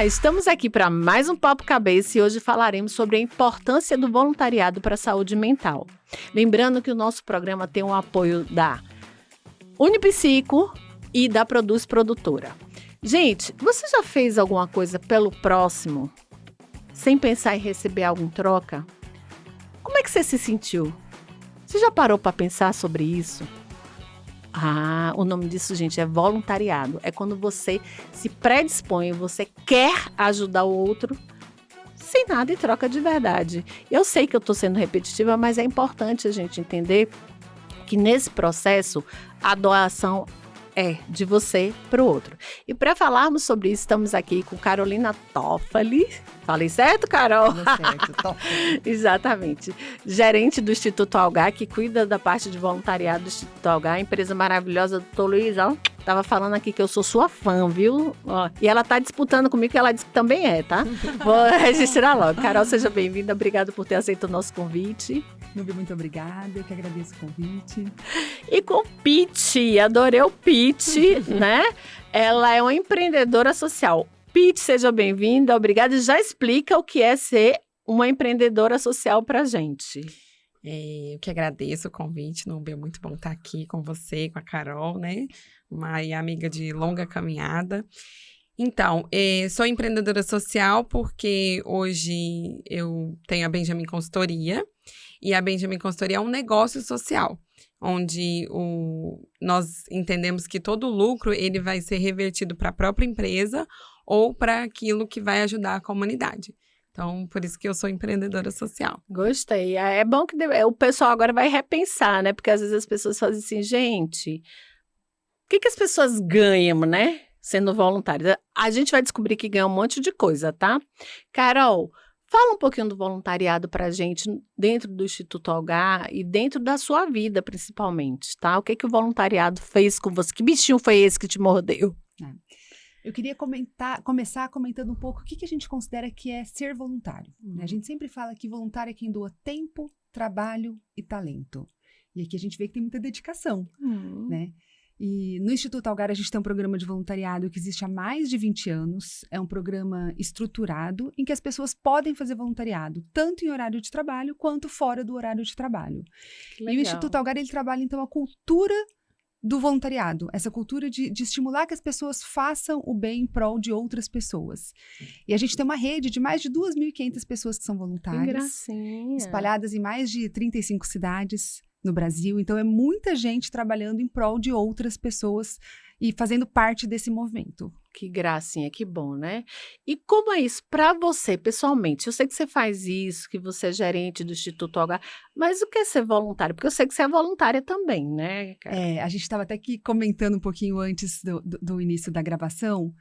Olá, estamos aqui para mais um Papo Cabeça e hoje falaremos sobre a importância do voluntariado para a saúde mental. Lembrando que o nosso programa tem o apoio da Unipsico e da Produz Produtora. Gente, você já fez alguma coisa pelo próximo sem pensar em receber algo em troca? Como é que você se sentiu? Você já parou para pensar sobre isso? O nome disso, gente, é voluntariado. É quando você se predispõe, você quer ajudar o outro sem nada em troca de verdade. Eu sei que eu estou sendo repetitiva, mas é importante a gente entender que nesse processo a doação é de você para o outro. E para falarmos sobre isso, estamos aqui com Carolina Toffoli. Falei certo, Carol? Certo, Toffoli. Exatamente. Gerente do Instituto Algar, que cuida da parte de voluntariado do Instituto Algar, empresa maravilhosa do Dr. Luiz, ó. Tava falando aqui que eu sou sua fã, viu? Ó, e ela tá disputando comigo, que ela disse que também é, tá? Vou registrar logo. Carol, seja bem-vinda. Obrigada por ter aceito o nosso convite. Nubia, muito obrigada. Eu que agradeço o convite. E com Pete, adorei o Pete, né? Ela é uma empreendedora social. Pete, seja bem-vinda, obrigada. E já explica o que é ser uma empreendedora social pra gente. Eu que agradeço o convite, Nubia, é muito bom estar aqui com você, com a Carol, né? Uma amiga de longa caminhada. Então, sou empreendedora social porque hoje eu tenho a Benjamin Consultoria, e a Benjamin Consultoria é um negócio social, onde nós entendemos que todo o lucro ele vai ser revertido para a própria empresa ou para aquilo que vai ajudar a comunidade. Então, por isso que eu sou empreendedora social. Gostei. É bom que o pessoal agora vai repensar, né? Porque às vezes as pessoas fazem assim, gente, o que as pessoas ganham, né? Sendo voluntárias. A gente vai descobrir que ganha um monte de coisa, tá? Carol, fala um pouquinho do voluntariado pra gente dentro do Instituto Algar e dentro da sua vida, principalmente, tá? O que o voluntariado fez com você? Que bichinho foi esse que te mordeu? Eu queria começar comentando um pouco o que a gente considera que é ser voluntário. Né? A gente sempre fala que voluntário é quem doa tempo, trabalho e talento. E aqui a gente vê que tem muita dedicação, né? E no Instituto Algar a gente tem um programa de voluntariado que existe há mais de 20 anos. É um programa estruturado em que as pessoas podem fazer voluntariado, tanto em horário de trabalho quanto fora do horário de trabalho. E o Instituto Algar ele trabalha então a cultura do voluntariado, essa cultura de estimular que as pessoas façam o bem em prol de outras pessoas. E a gente tem uma rede de mais de 2.500 pessoas que são voluntárias, espalhadas em mais de 35 cidades no Brasil. Então, é muita gente trabalhando em prol de outras pessoas e fazendo parte desse movimento. Que gracinha, que bom, né? E como é isso para você, pessoalmente? Eu sei que você faz isso, que você é gerente do Instituto Algar, mas o que é ser voluntário? Porque eu sei que você é voluntária também, né, cara? A gente estava até aqui comentando um pouquinho antes do início da gravação.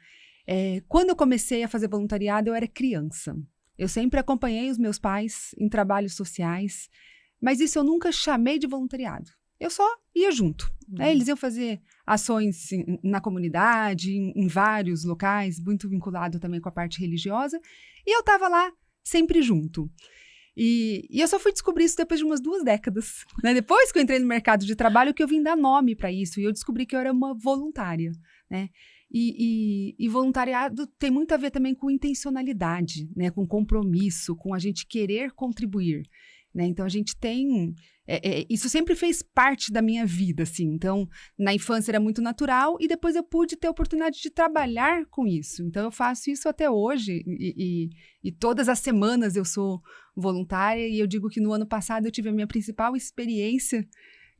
Quando eu comecei a fazer voluntariado, eu era criança. Eu sempre acompanhei os meus pais em trabalhos sociais, mas isso eu nunca chamei de voluntariado. Eu só ia junto. Né? Eles iam fazer ações na comunidade, em vários locais, muito vinculado também com a parte religiosa, e eu estava lá sempre junto. E eu só fui descobrir isso depois de umas 2 décadas. Né? Depois que eu entrei no mercado de trabalho, que eu vim dar nome para isso, e eu descobri que eu era uma voluntária. Né? E voluntariado tem muito a ver também com intencionalidade, né? Com compromisso, com a gente querer contribuir. Né? Então, a gente tem... isso sempre fez parte da minha vida, assim. Então, na infância era muito natural e depois eu pude ter a oportunidade de trabalhar com isso. Então, eu faço isso até hoje e todas as semanas eu sou voluntária e eu digo que no ano passado eu tive a minha principal experiência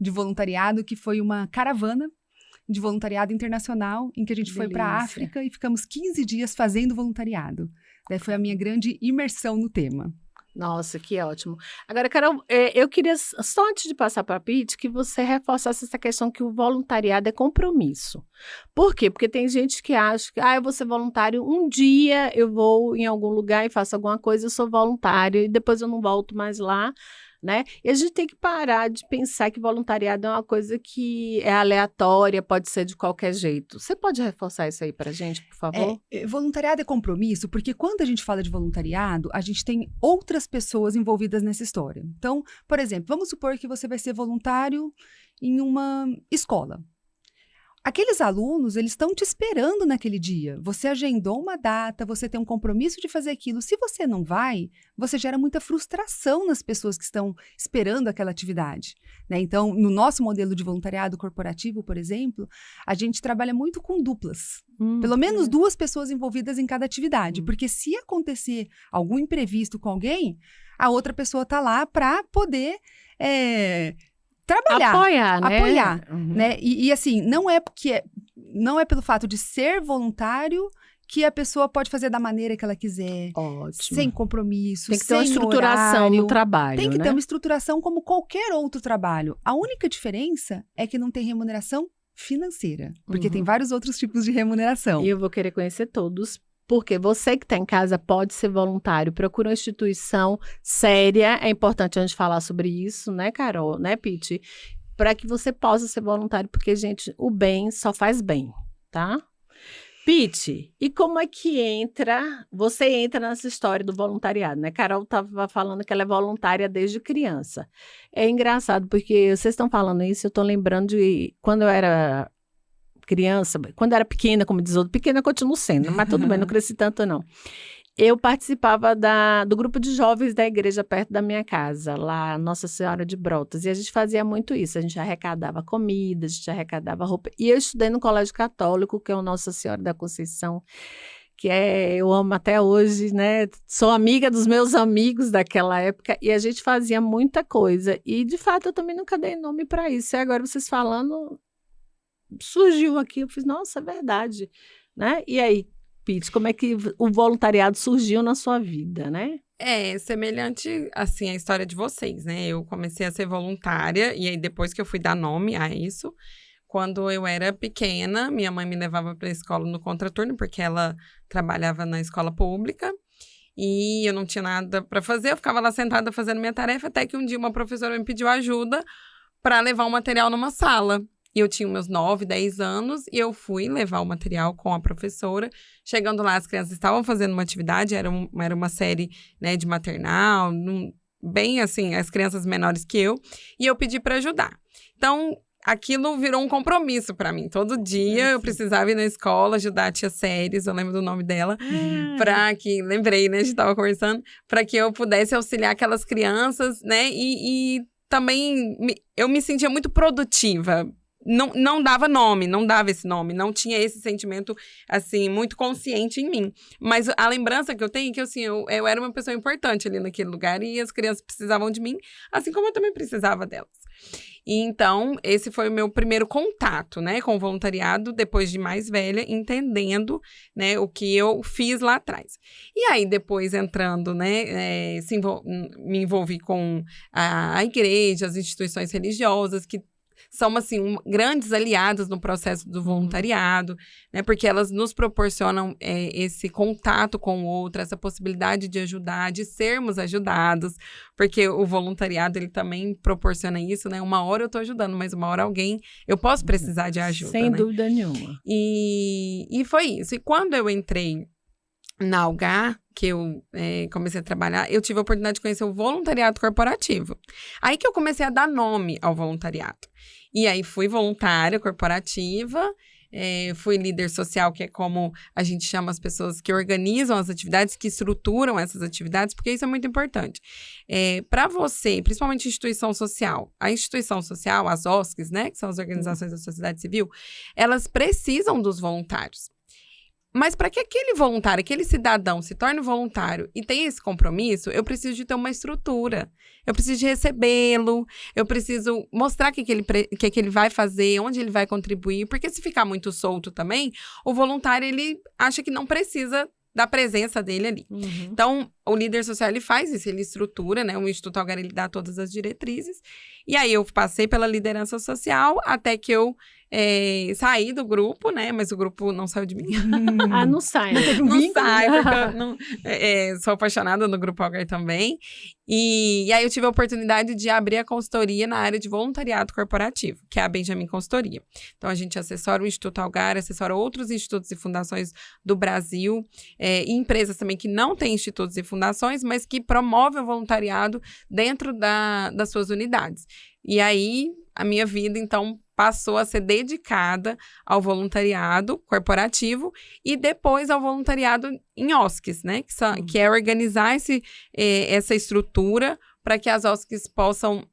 de voluntariado, que foi uma caravana de voluntariado internacional, em que a gente foi para a África e ficamos 15 dias fazendo voluntariado. Daí foi a minha grande imersão no tema. Nossa, que ótimo. Agora, Carol, eu queria, só antes de passar para a Pete, que você reforçasse essa questão que o voluntariado é compromisso. Por quê? Porque tem gente que acha que, eu vou ser voluntário, um dia eu vou em algum lugar e faço alguma coisa, eu sou voluntário e depois eu não volto mais lá, né? E a gente tem que parar de pensar que voluntariado é uma coisa que é aleatória, pode ser de qualquer jeito. Você pode reforçar isso aí pra gente, por favor? Voluntariado é compromisso, porque quando a gente fala de voluntariado, a gente tem outras pessoas envolvidas nessa história. Então, por exemplo, vamos supor que você vai ser voluntário em uma escola. aqueles alunos, eles estão te esperando naquele dia. Você agendou uma data, você tem um compromisso de fazer aquilo. Se você não vai, você gera muita frustração nas pessoas que estão esperando aquela atividade, né? Então, no nosso modelo de voluntariado corporativo, por exemplo, a gente trabalha muito com duplas. Pelo menos 2 pessoas envolvidas em cada atividade. Porque se acontecer algum imprevisto com alguém, a outra pessoa está lá para poder trabalhar. Apoiar, né? E assim, não é pelo fato de ser voluntário que a pessoa pode fazer da maneira que ela quiser. Ótimo. Sem compromisso, Tem que ter uma sem estruturação horário. no trabalho, Tem que né? ter uma estruturação como qualquer outro trabalho. A única diferença é que não tem remuneração financeira. Porque tem vários outros tipos de remuneração. E eu vou querer conhecer todos, porque você que está em casa pode ser voluntário, procura uma instituição séria, é importante a gente falar sobre isso, né, Carol, né, Piti? Para que você possa ser voluntário, porque, gente, o bem só faz bem, tá? Piti, e como é que você entra nessa história do voluntariado, né? Carol estava falando que ela é voluntária desde criança. É engraçado, porque vocês estão falando isso, eu estou lembrando de quando eu era criança, quando eu era pequena, como diz outro, pequena eu continuo sendo, mas tudo bem, não cresci tanto não. Eu participava do grupo de jovens da igreja perto da minha casa, lá Nossa Senhora de Brotas, e a gente fazia muito isso, a gente arrecadava comida, a gente arrecadava roupa, e eu estudei no colégio católico, que é o Nossa Senhora da Conceição, que eu amo até hoje, né, sou amiga dos meus amigos daquela época, e a gente fazia muita coisa, e de fato eu também nunca dei nome para isso, e agora vocês falando, surgiu aqui, eu fiz, nossa, é verdade, né, e aí, Piti, como é que o voluntariado surgiu na sua vida, né? É semelhante, assim, a história de vocês, né? Eu comecei a ser voluntária, e aí depois que eu fui dar nome a isso, quando eu era pequena, minha mãe me levava para a escola no contraturno, porque ela trabalhava na escola pública, e eu não tinha nada para fazer, eu ficava lá sentada fazendo minha tarefa, até que um dia uma professora me pediu ajuda para levar o material numa sala. E eu tinha meus 9, 10 anos, e eu fui levar o material com a professora. Chegando lá, as crianças estavam fazendo uma atividade, era uma série, né, de maternal, bem assim, as crianças menores que eu, e eu pedi para ajudar. Então, aquilo virou um compromisso para mim. Todo dia eu precisava ir na escola, ajudar a tia Séries, eu lembro do nome dela, lembrei, né, a gente tava conversando, para que eu pudesse auxiliar aquelas crianças, né, e também eu me sentia muito produtiva. Não dava nome, não dava esse nome, não tinha esse sentimento, assim, muito consciente em mim. Mas a lembrança que eu tenho é que, assim, eu era uma pessoa importante ali naquele lugar e as crianças precisavam de mim, assim como eu também precisava delas. E então, esse foi o meu primeiro contato, né, com o voluntariado, depois de mais velha, entendendo, né, o que eu fiz lá atrás. E aí, depois entrando, né, me envolvi com a igreja, as instituições religiosas, que são, assim, grandes aliadas no processo do voluntariado, né? Porque elas nos proporcionam esse contato com o outro, essa possibilidade de ajudar, de sermos ajudados, porque o voluntariado, ele também proporciona isso, né? Uma hora eu tô ajudando, mas uma hora eu posso precisar de ajuda, sem né? dúvida nenhuma. E foi isso. E quando eu entrei na Algar, que eu comecei a trabalhar, eu tive a oportunidade de conhecer o voluntariado corporativo. Aí que eu comecei a dar nome ao voluntariado. E aí fui voluntária corporativa, fui líder social, que é como a gente chama as pessoas que organizam as atividades, que estruturam essas atividades, porque isso é muito importante. Para você, principalmente instituição social, a instituição social, as OSCs, né, que são as organizações da sociedade civil, elas precisam dos voluntários. Mas para que aquele voluntário, aquele cidadão se torne voluntário e tenha esse compromisso, eu preciso de ter uma estrutura. Eu preciso de recebê-lo, eu preciso mostrar o que ele vai fazer, onde ele vai contribuir. Porque se ficar muito solto também, o voluntário, ele acha que não precisa da presença dele ali. Uhum. Então, o líder social, ele faz isso, ele estrutura, né? O Instituto Algar, ele dá todas as diretrizes. E aí, eu passei pela liderança social até que eu saí do grupo, né? Mas o grupo não saiu de mim. Não sai. Não sai, porque eu sou apaixonada no Grupo Algar também. E aí eu tive a oportunidade de abrir a consultoria na área de voluntariado corporativo, que é a Benjamin Consultoria. Então, a gente assessora o Instituto Algar, assessora outros institutos e fundações do Brasil, e empresas também que não têm institutos e fundações, mas que promovem o voluntariado dentro das suas unidades. E aí, a minha vida, então, passou a ser dedicada ao voluntariado corporativo e depois ao voluntariado em OSCs, né? Que é organizar essa estrutura para que as OSCs possam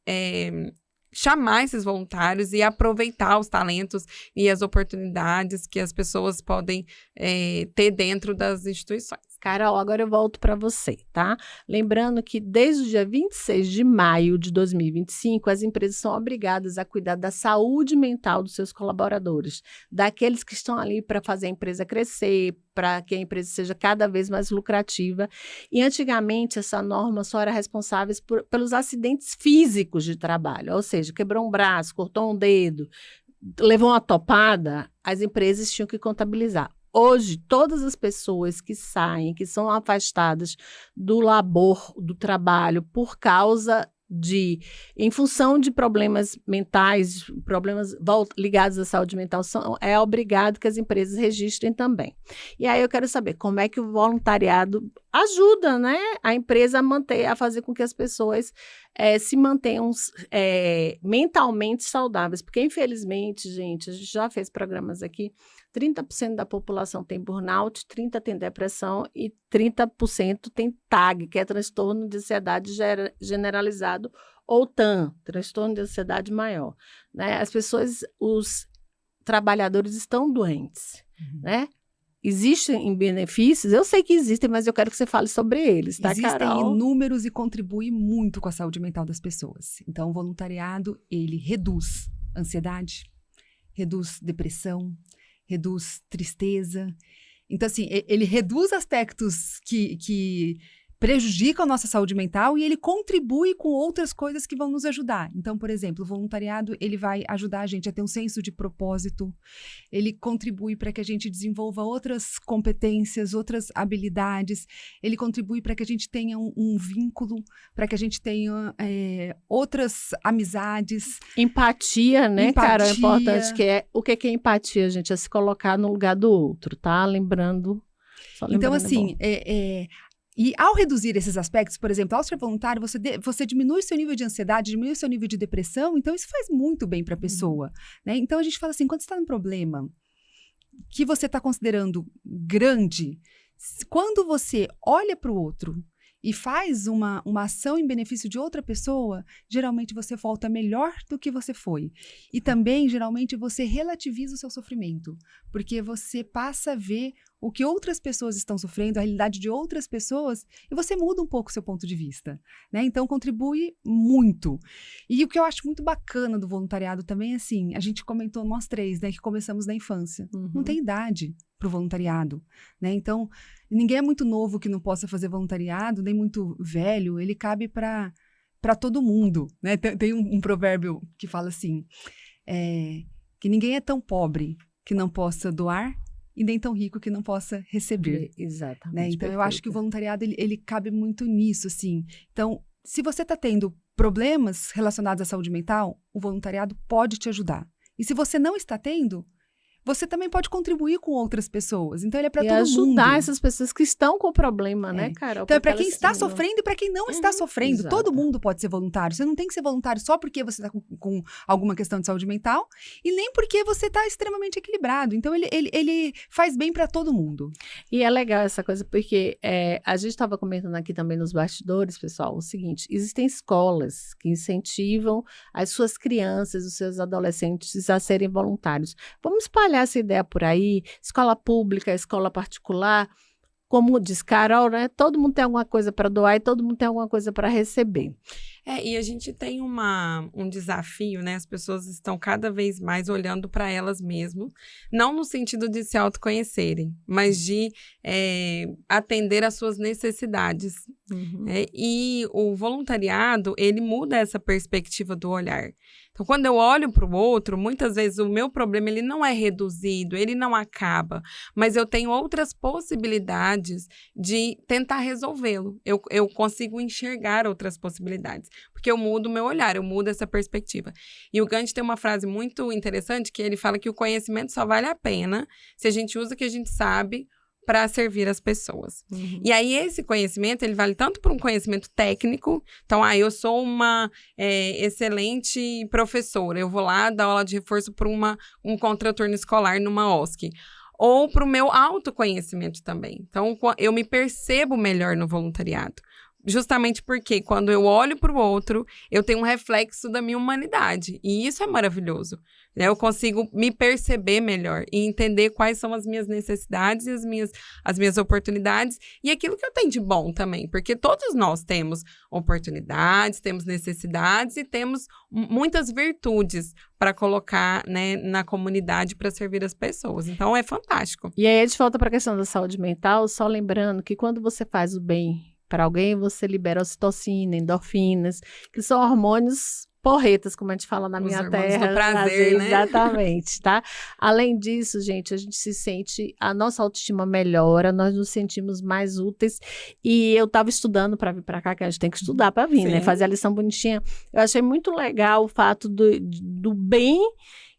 chamar esses voluntários e aproveitar os talentos e as oportunidades que as pessoas podem ter dentro das instituições. Carol, agora eu volto para você, tá? Lembrando que desde o dia 26 de maio de 2025, as empresas são obrigadas a cuidar da saúde mental dos seus colaboradores, daqueles que estão ali para fazer a empresa crescer, para que a empresa seja cada vez mais lucrativa. E antigamente essa norma só era responsável pelos acidentes físicos de trabalho, ou seja, quebrou um braço, cortou um dedo, levou uma topada, as empresas tinham que contabilizar. Hoje, todas as pessoas que saem, que são afastadas do labor, do trabalho, por causa em função de problemas mentais, problemas ligados à saúde mental, é obrigado que as empresas registrem também. E aí eu quero saber como é que o voluntariado ajuda, né, a empresa a fazer com que as pessoas se mantenham mentalmente saudáveis, porque infelizmente, gente, a gente já fez programas aqui, 30% da população tem burnout, 30% tem depressão e 30% tem TAG, que é transtorno de ansiedade generalizado, ou TAN, transtorno de ansiedade maior. Né? As pessoas, os trabalhadores estão doentes, né? Existem benefícios? Eu sei que existem, mas eu quero que você fale sobre eles, tá, Carol? Existem inúmeros e contribuem muito com a saúde mental das pessoas. Então, o voluntariado, ele reduz ansiedade, reduz depressão, reduz tristeza. Então, assim, ele reduz aspectos que prejudicam a nossa saúde mental e ele contribui com outras coisas que vão nos ajudar. Então, por exemplo, o voluntariado, ele vai ajudar a gente a ter um senso de propósito, ele contribui para que a gente desenvolva outras competências, outras habilidades, ele contribui para que a gente tenha um vínculo, para que a gente tenha outras amizades. Empatia, né, cara? É importante, o que é empatia, gente? É se colocar no lugar do outro, tá? Lembrando. Então, assim, e ao reduzir esses aspectos, por exemplo, ao ser voluntário, você diminui o seu nível de ansiedade, diminui o seu nível de depressão, então isso faz muito bem para a pessoa, né? Então a gente fala assim, quando você está num problema que você está considerando grande, quando você olha para o outro e faz uma ação em benefício de outra pessoa, geralmente você volta melhor do que você foi. E também, geralmente, você relativiza o seu sofrimento, porque você passa a ver o que outras pessoas estão sofrendo, a realidade de outras pessoas, e você muda um pouco o seu ponto de vista, né? Então, contribui muito. E o que eu acho muito bacana do voluntariado também é assim, a gente comentou nós três, né, que começamos na infância. Não tem idade para o voluntariado, né? Então, ninguém é muito novo que não possa fazer voluntariado, nem muito velho, ele cabe para todo mundo, né? Tem um provérbio que fala assim, que ninguém é tão pobre que não possa doar e nem tão rico que não possa receber. Exatamente. Né? Então, eu acho que o voluntariado, ele cabe muito nisso, assim. Então, se você está tendo problemas relacionados à saúde mental, o voluntariado pode te ajudar. E se você não está tendo, você também pode contribuir com outras pessoas. Então, ele é para todo mundo. E ajudar essas pessoas que estão com problema, né, Carol? Então, é para quem está sofrendo e para quem não está sofrendo. Exato. Todo mundo pode ser voluntário. Você não tem que ser voluntário só porque você está com alguma questão de saúde mental e nem porque você está extremamente equilibrado. Então, ele faz bem para todo mundo. E é legal essa coisa, porque a gente estava comentando aqui também nos bastidores, pessoal, o seguinte, existem escolas que incentivam as suas crianças, os seus adolescentes a serem voluntários. Vamos espalhar essa ideia por aí, escola pública, escola particular, como diz Carol, né? Todo mundo tem alguma coisa para doar e todo mundo tem alguma coisa para receber. E a gente tem um desafio, né? As pessoas estão cada vez mais olhando para elas mesmas, não no sentido de se autoconhecerem, mas de atender às suas necessidades. E o voluntariado, ele muda essa perspectiva do olhar. Então, quando eu olho para o outro, muitas vezes o meu problema ele não é reduzido, ele não acaba, mas eu tenho outras possibilidades de tentar resolvê-lo. Eu consigo enxergar outras possibilidades, porque eu mudo o meu olhar, eu mudo essa perspectiva. E o Gandhi tem uma frase muito interessante que ele fala que o conhecimento só vale a pena se a gente usa o que a gente sabe para servir as pessoas. E aí, esse conhecimento, ele vale tanto para um conhecimento técnico. Então, eu sou uma excelente professora. Eu vou lá dar aula de reforço para um contraturno escolar numa OSC. Ou para o meu autoconhecimento também. Então, eu me percebo melhor no voluntariado. Justamente porque quando eu olho para o outro, eu tenho um reflexo da minha humanidade. E isso é maravilhoso. Né? Eu consigo me perceber melhor e entender quais são as minhas necessidades e as minhas oportunidades e aquilo que eu tenho de bom também. Porque todos nós temos oportunidades, temos necessidades e temos muitas virtudes para colocar, né, na comunidade para servir as pessoas. Então, é fantástico. E aí, a gente volta para a questão da saúde mental, só lembrando que quando você faz o bem para alguém, você libera ocitocina, endorfinas, que são hormônios porretas, como a gente fala na minha terra. Do prazer, né? Exatamente, tá? Além disso, gente, a gente se sente, a nossa autoestima melhora, nós nos sentimos mais úteis. E eu estava estudando para vir para cá, que a gente tem que estudar para vir, né? Fazer a lição bonitinha. Eu achei muito legal o fato do bem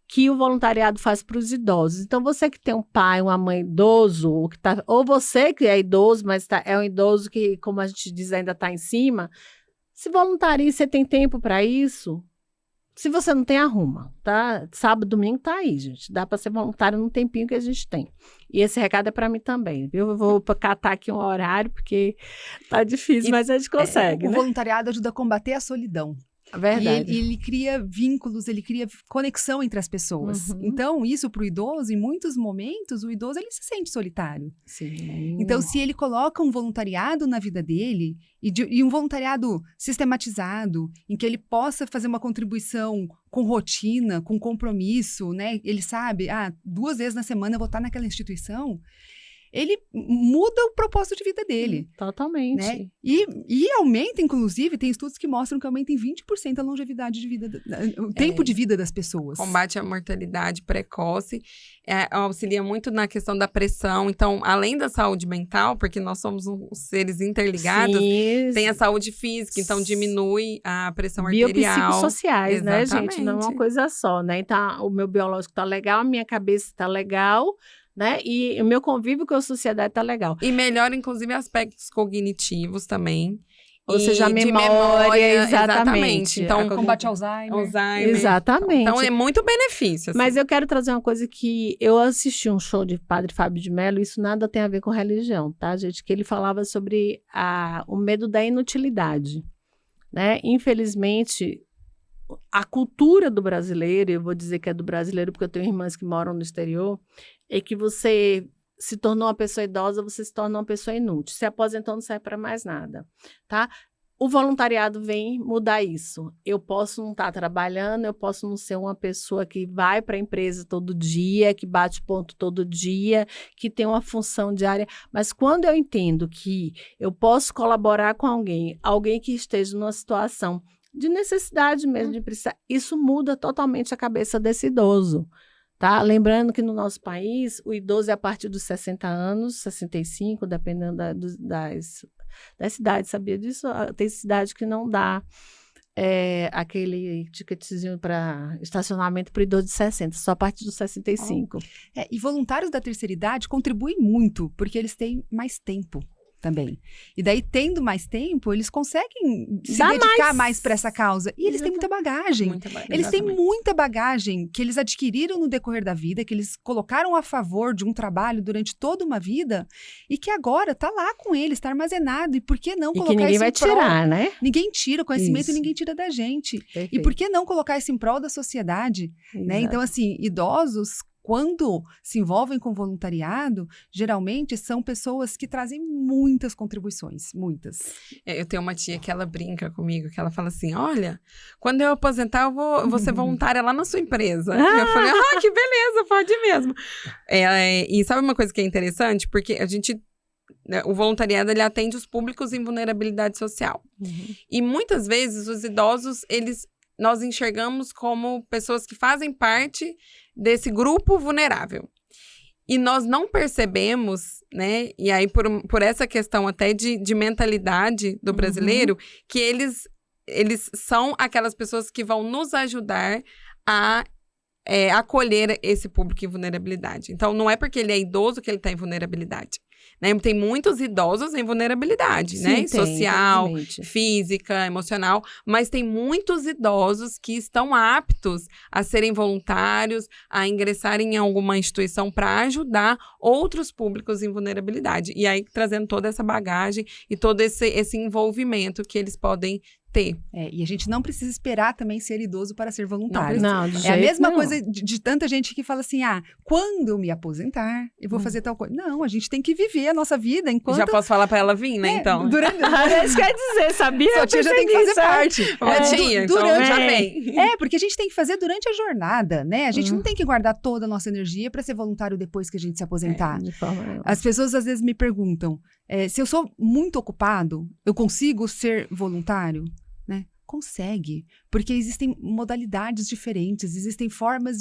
que o voluntariado faz para os idosos. Então, você que tem um pai, uma mãe idoso, ou você que é idoso, mas é um idoso que, como a gente diz, ainda está em cima, se voluntarie, você tem tempo para isso. Se você não tem, arruma, tá? Sábado, domingo tá aí, gente. Dá para ser voluntário num tempinho que a gente tem. E esse recado é para mim também, viu? Eu vou catar aqui um horário, porque tá difícil, mas a gente consegue, O né? voluntariado ajuda a combater a solidão. Verdade. E ele cria vínculos, ele cria conexão entre as pessoas. Então, isso para o idoso, em muitos momentos, o idoso ele se sente solitário. Sim. Então, se ele coloca um voluntariado na vida dele, e um voluntariado sistematizado, em que ele possa fazer uma contribuição com rotina, com compromisso, né? Ele sabe, 2 vezes na semana eu vou estar naquela instituição. Ele muda o propósito de vida dele. Totalmente. Né? E aumenta, inclusive, tem estudos que mostram que aumenta em 20% a longevidade de vida, o tempo de vida das pessoas. Combate à mortalidade precoce, auxilia muito na questão da pressão. Então, além da saúde mental, porque nós somos seres interligados, tem a saúde física, então diminui a pressão arterial. Biopsicossociais, né, gente? Não é uma Exatamente. coisa só, né? Então, o meu biológico tá legal, a minha cabeça tá legal, né? E o meu convívio com a sociedade tá legal. E melhora, inclusive, aspectos cognitivos também. Ou seja, a de memória, exatamente. Então, Combate ao Alzheimer. Exatamente. Então, é muito benefício. Assim. Mas eu quero trazer uma coisa que eu assisti um show de Padre Fábio de Mello, isso nada tem a ver com religião, tá, gente? Que ele falava sobre o medo da inutilidade, né? Infelizmente, a cultura do brasileiro, eu vou dizer que é do brasileiro porque eu tenho irmãs que moram no exterior, é que você se tornou uma pessoa idosa, você se torna uma pessoa inútil. Se aposentou, não serve para mais nada, tá? O voluntariado vem mudar isso. Eu posso não estar trabalhando, eu posso não ser uma pessoa que vai para a empresa todo dia, que bate ponto todo dia, que tem uma função diária, mas quando eu entendo que eu posso colaborar com alguém que esteja numa situação de necessidade mesmo, de precisar, isso muda totalmente a cabeça desse idoso. Tá? Lembrando que no nosso país, o idoso é a partir dos 60 anos, 65, dependendo das cidades, sabia disso? Tem cidade que não dá aquele ticketzinho para estacionamento para o idoso de 60, só a partir dos 65. E voluntários da terceira idade contribuem muito, porque eles têm mais tempo também. E daí, tendo mais tempo, eles conseguem se dedicar mais para essa causa. E eles têm muita bagagem. Eles têm muita bagagem que eles adquiriram no decorrer da vida, que eles colocaram a favor de um trabalho durante toda uma vida e que agora está lá com eles, está armazenado. E por que não colocar isso em prol? E que ninguém vai tirar, né? Ninguém tira o conhecimento e ninguém tira da gente. Perfeito. E por que não colocar isso em prol da sociedade? Né? Então, assim, idosos, quando se envolvem com voluntariado, geralmente são pessoas que trazem muitas contribuições, muitas. Eu tenho uma tia que ela brinca comigo, que ela fala assim, olha, quando eu aposentar, eu vou ser voluntária lá na sua empresa. E eu falei, que beleza, pode mesmo. E sabe uma coisa que é interessante? Porque o voluntariado, ele atende os públicos em vulnerabilidade social. E muitas vezes os idosos, nós enxergamos como pessoas que fazem parte desse grupo vulnerável. E nós não percebemos, né? E aí, por essa questão até de mentalidade do brasileiro, que eles são aquelas pessoas que vão nos ajudar a acolher esse público em vulnerabilidade. Então, não é porque ele é idoso que ele está em vulnerabilidade. Né? Tem muitos idosos em vulnerabilidade, Sim, né? tem, Social, infelizmente. física, emocional, mas tem muitos idosos que estão aptos a serem voluntários, a ingressarem em alguma instituição para ajudar outros públicos em vulnerabilidade. E aí, trazendo toda essa bagagem e todo esse envolvimento que eles podem ter. E a gente não precisa esperar também ser idoso para ser voluntário. Não, de É a jeito mesma nenhum. coisa de tanta gente que fala assim, quando eu me aposentar, eu vou fazer tal coisa. Não, a gente tem que viver a nossa vida enquanto... Já posso falar para ela vir, né, então? Durante... Isso quer dizer, sabia? Sua tia já tem que fazer parte. Tia, então durante... já vem. Porque a gente tem que fazer durante a jornada, né? A gente não tem que guardar toda a nossa energia para ser voluntário depois que a gente se aposentar. De forma nenhuma. As pessoas às vezes me perguntam, se eu sou muito ocupado, eu consigo ser voluntário? Né? Consegue, porque existem modalidades diferentes, existem formas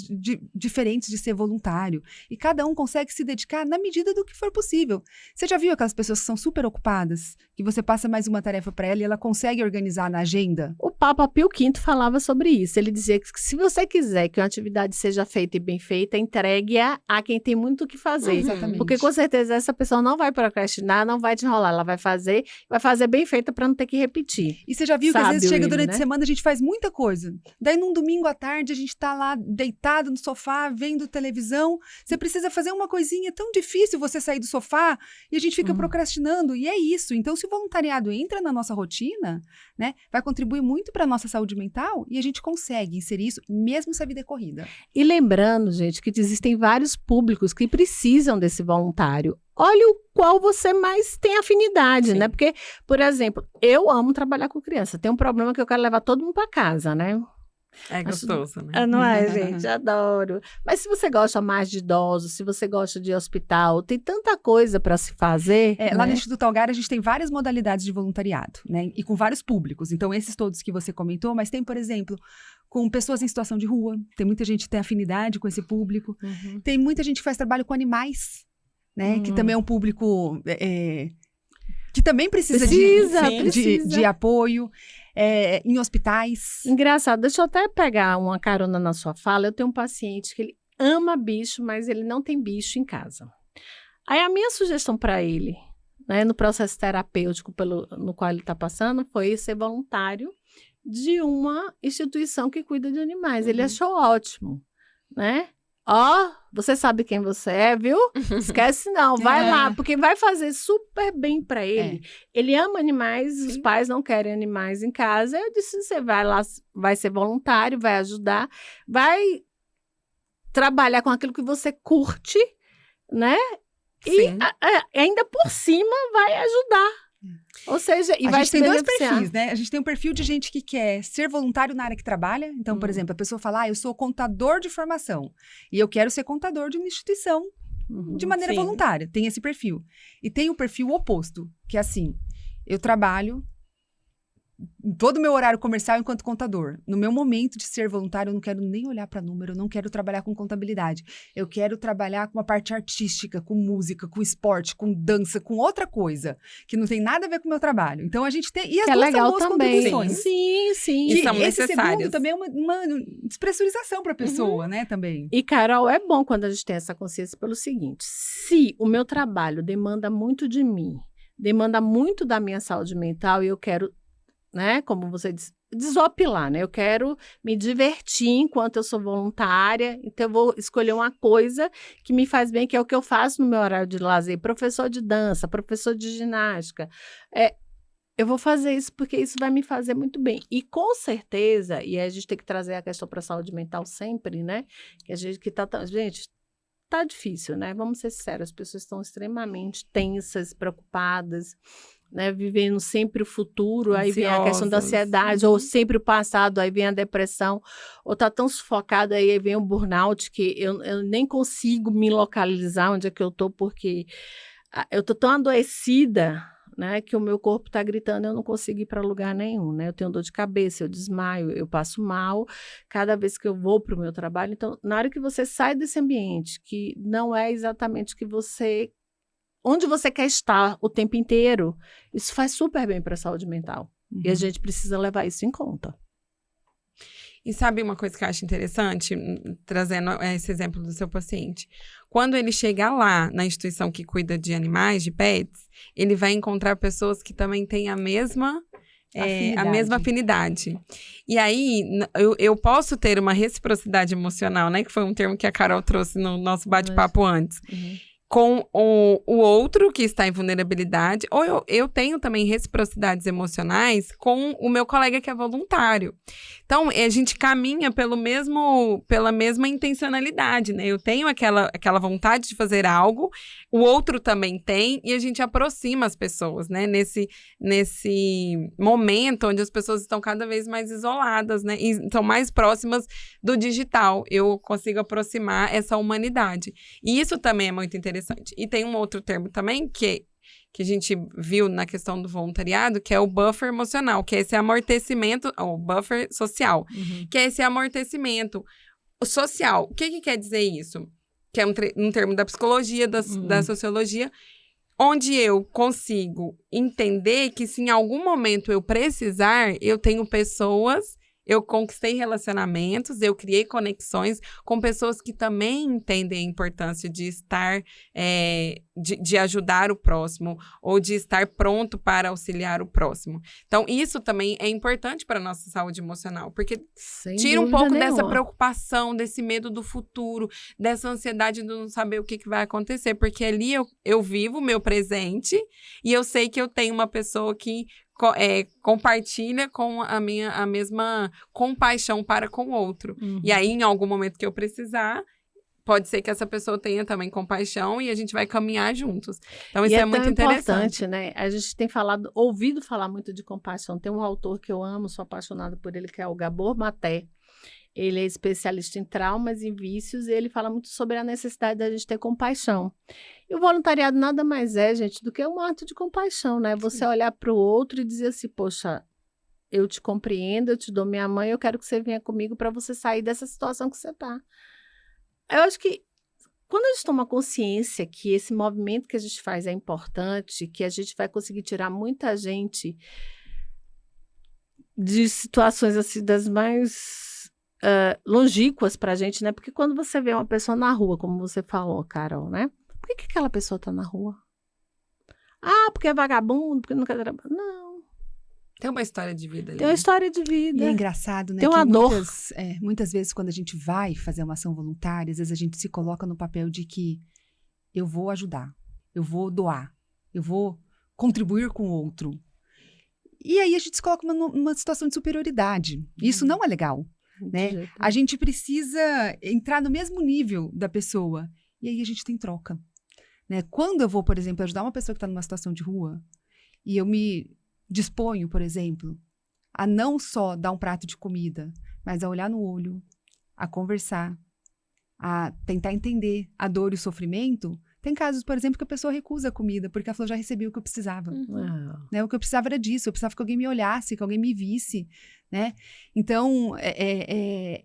diferentes de ser voluntário, e cada um consegue se dedicar na medida do que for possível. Você já viu aquelas pessoas que são super ocupadas, que você passa mais uma tarefa para ela e ela consegue organizar na agenda? O Papa Pio V falava sobre isso. Ele dizia que se você quiser que uma atividade seja feita e bem feita, entregue-a a quem tem muito o que fazer. Exatamente. Porque com certeza essa pessoa não vai procrastinar, não vai te enrolar, ela vai fazer bem feita para não ter que repetir. E você já viu que às vezes Sábio chega ele, durante a né? semana a gente faz muita coisa. Daí num domingo à tarde a gente tá lá deitado no sofá, vendo televisão. Você precisa fazer uma coisinha, é tão difícil você sair do sofá e a gente fica procrastinando. E é isso. Então se o voluntariado entra na nossa rotina, né, vai contribuir muito para a nossa saúde mental e a gente consegue inserir isso mesmo se a vida é corrida. E lembrando, gente, que existem vários públicos que precisam desse voluntário. Olha o qual você mais tem afinidade, Sim. né? Porque, por exemplo, eu amo trabalhar com criança. Tem um problema que eu quero levar todo mundo para casa, né? É gostoso, né? Não é, gente? Adoro. Mas se você gosta mais de idosos, se você gosta de hospital, tem tanta coisa para se fazer. Lá né? no Instituto Algar a gente tem várias modalidades de voluntariado, né? E com vários públicos. Então, esses todos que você comentou, mas tem, por exemplo, com pessoas em situação de rua. Tem muita gente que tem afinidade com esse público. Tem muita gente que faz trabalho com animais, né? Que também é um público que também precisa de apoio. Em hospitais. Engraçado, deixa eu até pegar uma carona na sua fala. Eu tenho um paciente que ele ama bicho, mas ele não tem bicho em casa. Aí a minha sugestão para ele, né, no processo terapêutico no qual ele está passando, foi ser voluntário de uma instituição que cuida de animais. Ele achou ótimo, né? Você sabe quem você é, viu? Esquece não, vai lá, porque vai fazer super bem para ele. Ele ama animais, os pais não querem animais em casa. Eu disse, você vai lá, vai ser voluntário, vai ajudar, vai trabalhar com aquilo que você curte, né? Sim. E ainda por cima vai ajudar. Ou seja, A vai gente se tem dois beneficiar. perfis, né? A gente tem um perfil de gente que quer ser voluntário na área que trabalha. Então, por exemplo, a pessoa fala, eu sou contador de formação e eu quero ser contador de uma instituição de maneira Sim. voluntária. Tem esse perfil. E tem o perfil oposto, que é assim, eu trabalho em todo o meu horário comercial enquanto contador. No meu momento de ser voluntário, eu não quero nem olhar para número, eu não quero trabalhar com contabilidade. Eu quero trabalhar com uma parte artística, com música, com esporte, com dança, com outra coisa, que não tem nada a ver com o meu trabalho. Então, a gente tem... E as Que é duas são legal boas também. contribuições. Sim. E E são esse necessárias. segundo também é uma despressurização para a pessoa, né, também. E, Carol, é bom quando a gente tem essa consciência pelo seguinte: se o meu trabalho demanda muito de mim, demanda muito da minha saúde mental e eu quero, né, como você disse, desopilar, né? Eu quero me divertir enquanto eu sou voluntária, então eu vou escolher uma coisa que me faz bem, que é o que eu faço no meu horário de lazer. Professor de dança, professor de ginástica. Eu vou fazer isso porque isso vai me fazer muito bem. E com certeza, e aí a gente tem que trazer a questão para a saúde mental sempre, né? Que a gente que gente, tá difícil, né? Vamos ser sérios, as pessoas estão extremamente tensas, preocupadas, né? Vivendo sempre o futuro, aí vem a questão da ansiedade, ou sempre o passado, aí vem a depressão, ou tá tão sufocada, aí vem o burnout, que eu nem consigo me localizar onde é que eu tô, porque eu tô tão adoecida, né, que o meu corpo está gritando, eu não consigo ir para lugar nenhum, né? Eu tenho dor de cabeça, eu desmaio, eu passo mal cada vez que eu vou para o meu trabalho. Então, na hora que você sai desse ambiente, que não é exatamente onde você quer estar o tempo inteiro, isso faz super bem para a saúde mental. E a gente precisa levar isso em conta. E sabe uma coisa que eu acho interessante, trazendo esse exemplo do seu paciente? Quando ele chegar lá na instituição que cuida de animais, de pets, ele vai encontrar pessoas que também têm a mesma afinidade. E aí, eu posso ter uma reciprocidade emocional, né? Que foi um termo que a Carol trouxe no nosso bate-papo antes. Com o outro que está em vulnerabilidade, ou eu tenho também reciprocidades emocionais com o meu colega que é voluntário. Então, a gente caminha pela mesma intencionalidade, né? Eu tenho aquela vontade de fazer algo, o outro também tem, e a gente aproxima as pessoas, né? Nesse momento onde as pessoas estão cada vez mais isoladas, né? E estão mais próximas do digital. Eu consigo aproximar essa humanidade. E isso também é muito interessante. E tem um outro termo também que a gente viu na questão do voluntariado, que é o buffer emocional, que é esse amortecimento, o buffer social, que é esse amortecimento social. O que quer dizer isso? Que é um termo da psicologia, da sociologia, onde eu consigo entender que se em algum momento eu precisar, eu tenho pessoas... Eu conquistei relacionamentos, eu criei conexões com pessoas que também entendem a importância de estar, de ajudar o próximo, ou de estar pronto para auxiliar o próximo. Então, isso também é importante para a nossa saúde emocional, porque tira um pouco dessa preocupação, desse medo do futuro, dessa ansiedade de não saber o que vai acontecer, porque ali eu vivo o meu presente e eu sei que eu tenho uma pessoa que compartilha com a mesma compaixão para com o outro. E aí, em algum momento que eu precisar, pode ser que essa pessoa tenha também compaixão e a gente vai caminhar juntos. Então, isso é muito interessante, né? A gente tem ouvido falar muito de compaixão. Tem um autor que eu amo, sou apaixonada por ele, que é o Gabor Maté. Ele é especialista em traumas e vícios e ele fala muito sobre a necessidade da gente ter compaixão. E o voluntariado nada mais é, gente, do que um ato de compaixão, né? Você olhar para o outro e dizer assim, poxa, eu te compreendo, eu te dou minha mãe, eu quero que você venha comigo para você sair dessa situação que você está. Eu acho que quando a gente toma consciência que esse movimento que a gente faz é importante, que a gente vai conseguir tirar muita gente de situações assim das mais... longínquas pra gente, né? Porque quando você vê uma pessoa na rua, como você falou, Carol, né? Por que aquela pessoa tá na rua? Ah, porque é vagabundo, porque não quer trabalhar. Não. Tem uma história de vida ali. Tem uma história de vida. E é engraçado, né? Tem uma dor. Muitas vezes, quando a gente vai fazer uma ação voluntária, às vezes a gente se coloca no papel de que eu vou ajudar, eu vou doar, eu vou contribuir com o outro. E aí a gente se coloca numa situação de superioridade. Isso não é legal. Né? A gente precisa entrar no mesmo nível da pessoa. E aí a gente tem troca. Né? Quando eu vou, por exemplo, ajudar uma pessoa que está numa situação de rua, e eu me disponho, por exemplo, a não só dar um prato de comida, mas a olhar no olho, a conversar, a tentar entender a dor e o sofrimento. Tem casos, por exemplo, que a pessoa recusa a comida porque ela falou, já recebi o que eu precisava. Né? O que eu precisava era disso, eu precisava que alguém me olhasse, que alguém me visse, né? Então, é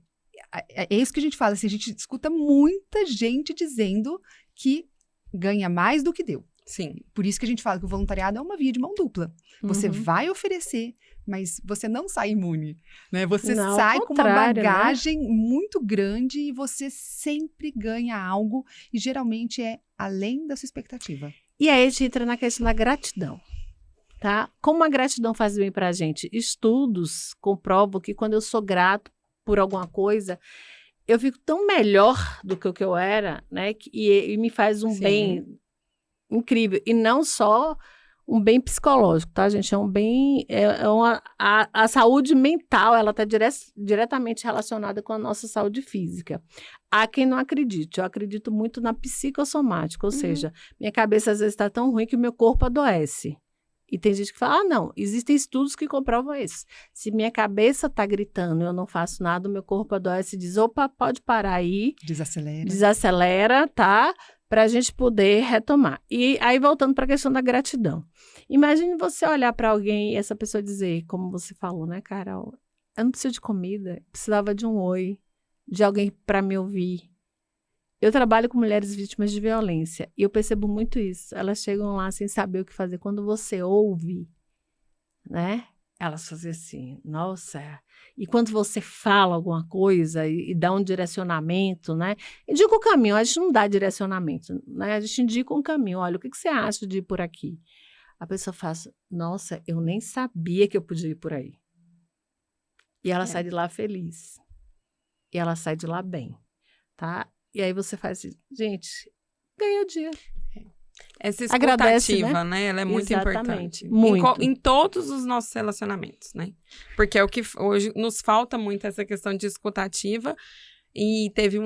isso que a gente fala, assim, a gente escuta muita gente dizendo que ganha mais do que deu. Sim. Por isso que a gente fala que o voluntariado é uma via de mão dupla. Você vai oferecer, mas você não sai imune, né? Você sai com uma bagagem, né, muito grande e você sempre ganha algo e geralmente é além da sua expectativa. E aí a gente entra na questão da gratidão, tá? Como a gratidão faz bem pra gente? Estudos comprovam que quando eu sou grato por alguma coisa, eu fico tão melhor do que o que eu era, né? E me faz um bem incrível. E não só um bem psicológico, tá, gente? É um bem... a saúde mental, ela está diretamente relacionada com a nossa saúde física. Há quem não acredite. Eu acredito muito na psicossomática, ou seja, minha cabeça às vezes está tão ruim que o meu corpo adoece. E tem gente que fala, não, existem estudos que comprovam isso. Se minha cabeça está gritando e eu não faço nada, o meu corpo adoece e diz, opa, pode parar aí. Desacelera, tá? Para a gente poder retomar. E aí, voltando para a questão da gratidão. Imagine você olhar para alguém e essa pessoa dizer, como você falou, né, Carol? Eu não preciso de comida, precisava de um oi, de alguém para me ouvir. Eu trabalho com mulheres vítimas de violência e eu percebo muito isso. Elas chegam lá sem saber o que fazer. Quando você ouve, né? elas faziam assim, nossa, e quando você fala alguma coisa e dá um direcionamento, né? Indica o caminho, a gente não dá direcionamento, né? A gente indica um caminho, olha, o que você acha de ir por aqui? A pessoa faz, nossa, eu nem sabia que eu podia ir por aí. E ela sai de lá feliz. E ela sai de lá bem, tá? E aí você faz assim, gente, ganhei o dia. Essa Agradece, escutativa, né? Ela é muito Exatamente, importante. muito. Em todos os nossos relacionamentos, né? Porque é o que hoje nos falta muito essa questão de escutativa. E teve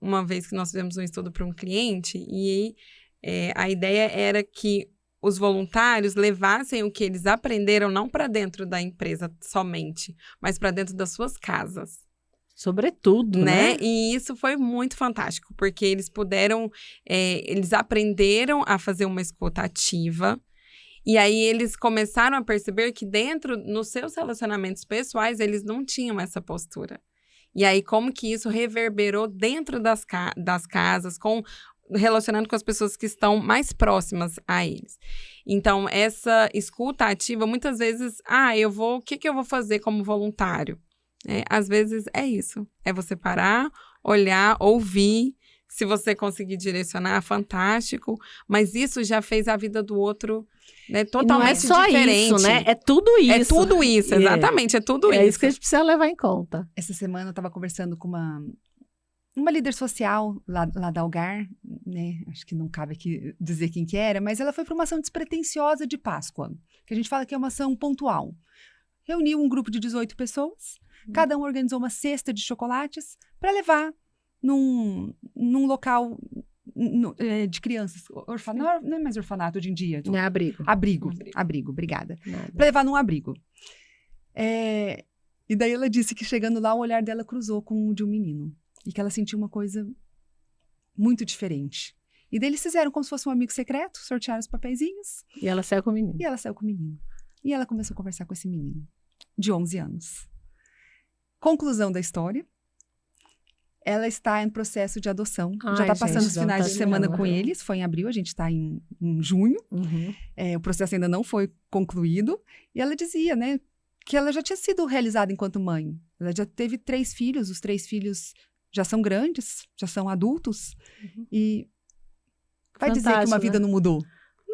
uma vez que nós fizemos um estudo para um cliente e a ideia era que os voluntários levassem o que eles aprenderam não para dentro da empresa somente, mas para dentro das suas casas. Sobretudo, né? E isso foi muito fantástico, porque eles puderam, eles aprenderam a fazer uma escuta ativa, e aí eles começaram a perceber que nos seus relacionamentos pessoais, eles não tinham essa postura. E aí, como que isso reverberou dentro das casas, relacionando com as pessoas que estão mais próximas a eles. Então, essa escuta ativa, muitas vezes, o que eu vou fazer como voluntário? Às vezes é isso, é você parar, olhar, ouvir, se você conseguir direcionar, fantástico, mas isso já fez a vida do outro, né, totalmente diferente. Não é só isso, né? É tudo isso. É tudo isso, exatamente, é tudo isso. É isso que a gente precisa levar em conta. Essa semana eu estava conversando com uma líder social lá da Algar, né? Acho que não cabe aqui dizer quem que era, mas ela foi para uma ação despretensiosa de Páscoa, que a gente fala que é uma ação pontual. Reuniu um grupo de 18 pessoas, cada um organizou uma cesta de chocolates para levar num local de crianças. Orfanato, não é mais orfanato hoje em dia. Não é abrigo. Abrigo, obrigada. Para levar num abrigo. E daí ela disse que chegando lá, o olhar dela cruzou com o de um menino. E que ela sentiu uma coisa muito diferente. E daí eles fizeram como se fosse um amigo secreto, sortearam os papeizinhos. E ela saiu com o menino. E ela começou a conversar com esse menino, de 11 anos. Conclusão da história. Ela está em processo de adoção. Já está passando os finais de semana com eles. Foi em abril, a gente está em junho. Uhum. O processo ainda não foi concluído. E ela dizia, né, que ela já tinha sido realizada enquanto mãe. Ela já teve 3 filhos. Os 3 filhos já são grandes, já são adultos. Uhum. E vai dizer que uma vida não mudou.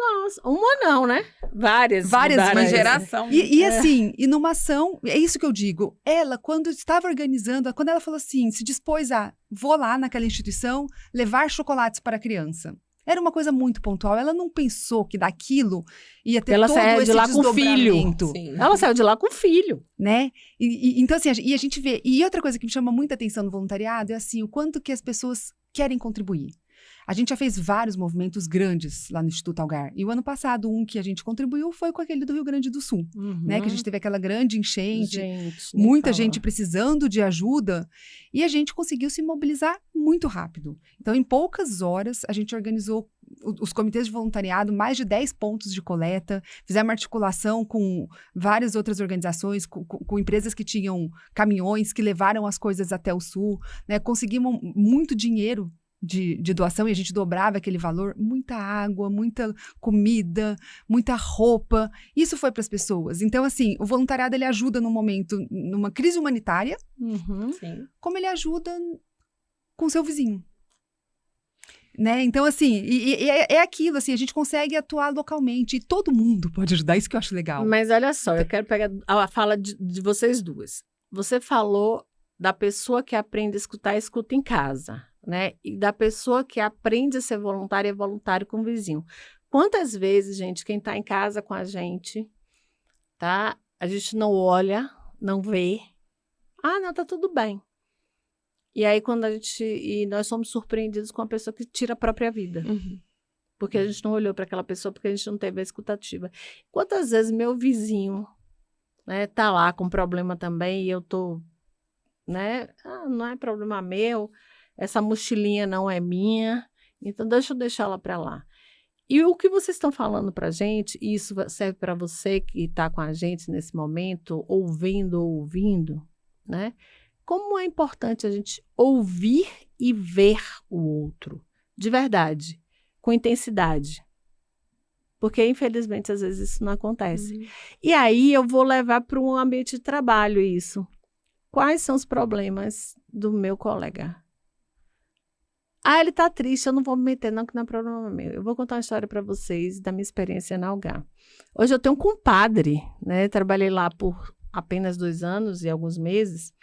Nossa, uma não, né? Várias. Uma geração. E assim, e numa ação, é isso que eu digo, ela, quando estava organizando, quando ela falou assim, se dispôs vou lá naquela instituição, levar chocolates para a criança. Era uma coisa muito pontual, ela não pensou que daquilo ia ter todo esse desdobramento. Ela saiu de lá com o filho. Né? Então assim, e a gente vê, e outra coisa que me chama muita atenção no voluntariado é assim, o quanto que as pessoas querem contribuir. A gente já fez vários movimentos grandes lá no Instituto Algar. E o ano passado, um que a gente contribuiu foi com aquele do Rio Grande do Sul. Uhum. Né? Que a gente teve aquela grande enchente, muita gente precisando de ajuda. E a gente conseguiu se mobilizar muito rápido. Então, em poucas horas, a gente organizou os comitês de voluntariado, mais de 10 pontos de coleta. Fizemos uma articulação com várias outras organizações, com empresas que tinham caminhões, que levaram as coisas até o Sul. Né? Conseguimos muito dinheiro de doação e a gente dobrava aquele valor, muita água, muita comida, muita roupa, isso foi para as pessoas. Então assim, o voluntariado ele ajuda no momento, numa crise humanitária, como ele ajuda com seu vizinho. Né? Então assim, é aquilo, assim, a gente consegue atuar localmente e todo mundo pode ajudar, isso que eu acho legal. Mas olha só, eu quero pegar a fala de vocês duas. Você falou da pessoa que aprende a escutar, escuta em casa. Né? E da pessoa que aprende a ser voluntária, é voluntário com o vizinho. Quantas vezes, gente, quem está em casa com a gente, tá? A gente não olha, não vê. Não, tá tudo bem. E aí, nós somos surpreendidos com a pessoa que tira a própria vida. Uhum. Porque a gente não olhou para aquela pessoa, porque a gente não teve a escutativa. Quantas vezes meu vizinho, né, tá lá com problema também e eu tô, né? Não é problema meu. Essa mochilinha não é minha, então deixa eu deixá-la para lá. E o que vocês estão falando para a gente, e isso serve para você que está com a gente nesse momento, ouvindo, né? Como é importante a gente ouvir e ver o outro, de verdade, com intensidade. Porque, infelizmente, às vezes isso não acontece. E aí eu vou levar para um ambiente de trabalho isso. Quais são os problemas do meu colega? Ah, ele tá triste, eu não vou me meter não, que não é problema meu. Eu vou contar uma história para vocês da minha experiência na Algar. Hoje eu tenho um compadre, né? Trabalhei lá por apenas 2 anos e alguns meses.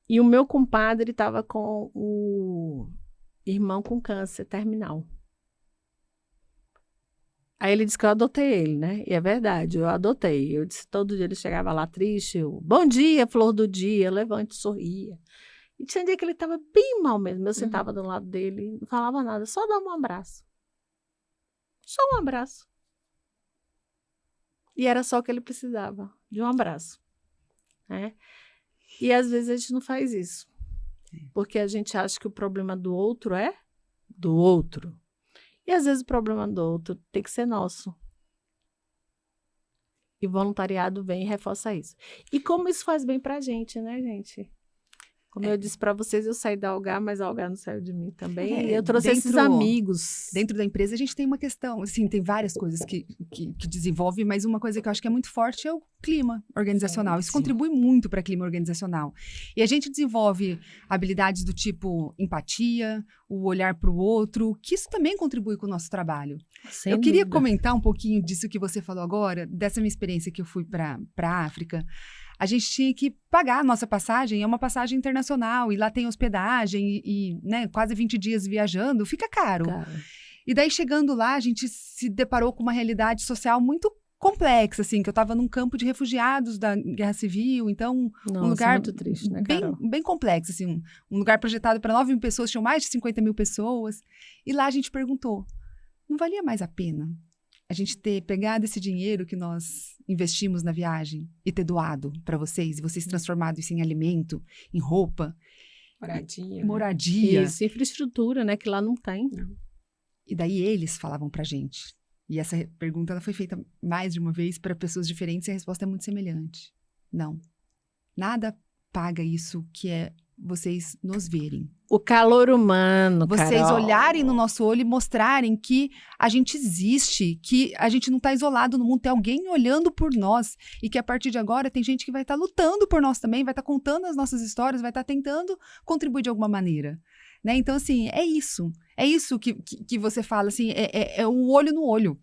E o meu compadre estava com o irmão com câncer terminal. Aí ele disse que eu adotei ele, né? E é verdade, eu adotei. Eu disse, todo dia ele chegava lá triste, eu, bom dia, flor do dia, levante, sorria. E tinha dia que ele estava bem mal mesmo. Eu sentava do lado dele, não falava nada, só dava um abraço. Só um abraço. E era só o que ele precisava, de um abraço. Né? E às vezes a gente não faz isso. Porque a gente acha que o problema do outro é do outro. E às vezes o problema do outro tem que ser nosso. E o voluntariado vem e reforça isso. E como isso faz bem pra gente, né, gente? Como eu disse para vocês, eu saí da Algar, mas a Algar não saiu de mim também. E eu trouxe esses amigos. Dentro da empresa, a gente tem uma questão, assim, tem várias coisas que desenvolve, mas uma coisa que eu acho que é muito forte é o clima organizacional. Isso contribui muito para o clima organizacional. E a gente desenvolve habilidades do tipo empatia, o olhar para o outro, que isso também contribui com o nosso trabalho. Eu queria comentar um pouquinho disso que você falou agora, dessa minha experiência que eu fui para a África. A gente tinha que pagar a nossa passagem, é uma passagem internacional, e lá tem hospedagem, e né, quase 20 dias viajando, fica caro. E daí, chegando lá, a gente se deparou com uma realidade social muito complexa, assim, que eu estava num campo de refugiados da Guerra Civil, então um lugar muito triste, né, bem complexo, assim, um lugar projetado para 9 mil pessoas, tinham mais de 50 mil pessoas, e lá a gente perguntou, não valia mais a pena a gente ter pegado esse dinheiro que nós investimos na viagem e ter doado para vocês, e vocês transformado isso em alimento, em roupa, moradia. Isso, infraestrutura, né, que lá não tem. E daí eles falavam pra gente. E essa pergunta ela foi feita mais de uma vez para pessoas diferentes e a resposta é muito semelhante. Não. Nada paga isso que é vocês nos verem. O calor humano, vocês Carol. olharem no nosso olho e mostrarem que a gente existe, que a gente não está isolado no mundo, tem alguém olhando por nós e que a partir de agora tem gente que vai estar lutando por nós também, vai estar contando as nossas histórias, vai estar tentando contribuir de alguma maneira. Né? Então, assim, é isso que você fala, assim, é o olho no olho.